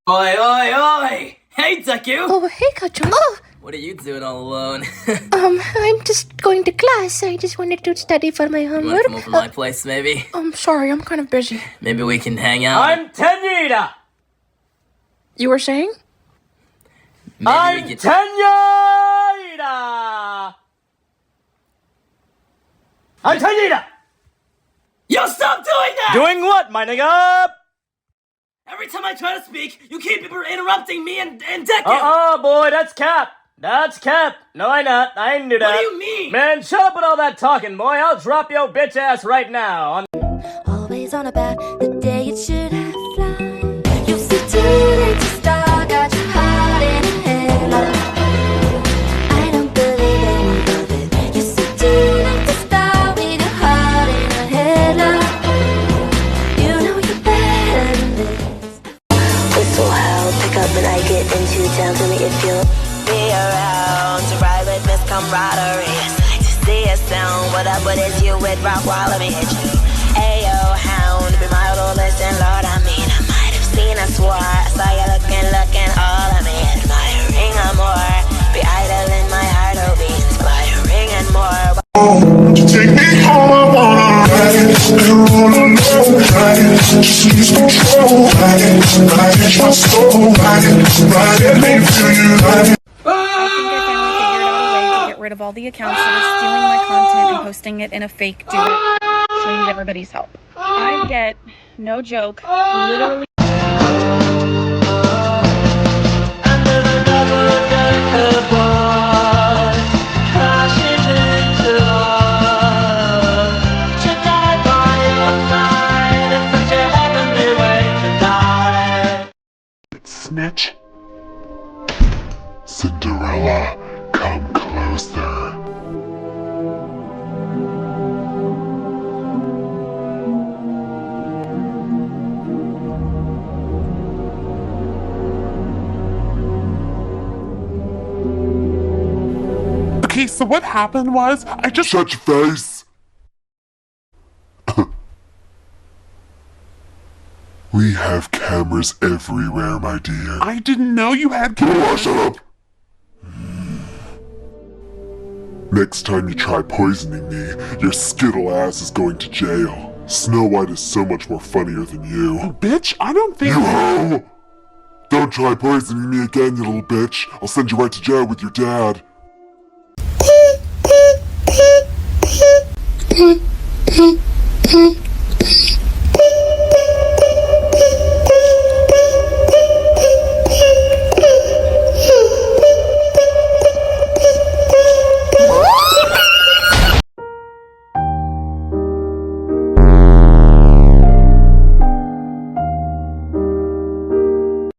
Oi, oi, oi! Hey, Taku! Oh, hey, Kachung. Oh, What are you doing all alone? I'm just going to class. I just wanted to study for my You wanna homework. come over to my place, maybe? I'm sorry, I'm kind of busy. Maybe we can hang out. I'm Tenyida! You were saying? Maybe we could... Tenyida! I'm Tenyida! Yo, stop doing that! Doing what, my nigga? Every time I try to speak, you keep interrupting me and Deku! Boy, that's Cap. That's Cap. No, I not. I knew that. What do you mean? Man, shut up with all that talking, boy. I'll drop your bitch ass right now. Always on about the day it should have fly. You see too late to start, got your heart in a headlock. I don't believe any of it. You see too late to start with your heart in a headlock. You know you're better than this. Whistle how, pick up and I get into town. Tell me if you'll be around to ride with Miss Camaraderie. It's like to see a sound. What up, what is you with rock while let me hit you? Ayo, hound, be mild or listen, Lord, I mean, I might have seen, I swore, I saw you looking, all of me, admiring and more, be idle in my heart, oh, be inspiring and more. Take me home, I wanna ride it, and roll alone, ride it, just lose control, ride it, my soul, ride it, make me feel you, ride it. I think I finally figured out a way to get rid of all the accounts that are stealing my content and posting it in a fake duet. So I need everybody's help. I get, no joke, literally Snitch. Cinderella, come closer. Okay, so what happened was, I just— Shut your face! We have cameras everywhere, my dear. I didn't know you had cameras. Shut up! Next time you try poisoning me, your skittle ass is going to jail. Snow White is so much more funnier than you. Oh, bitch, I don't think— You hoe! Don't try poisoning me again, you little bitch. I'll send you right to jail with your dad.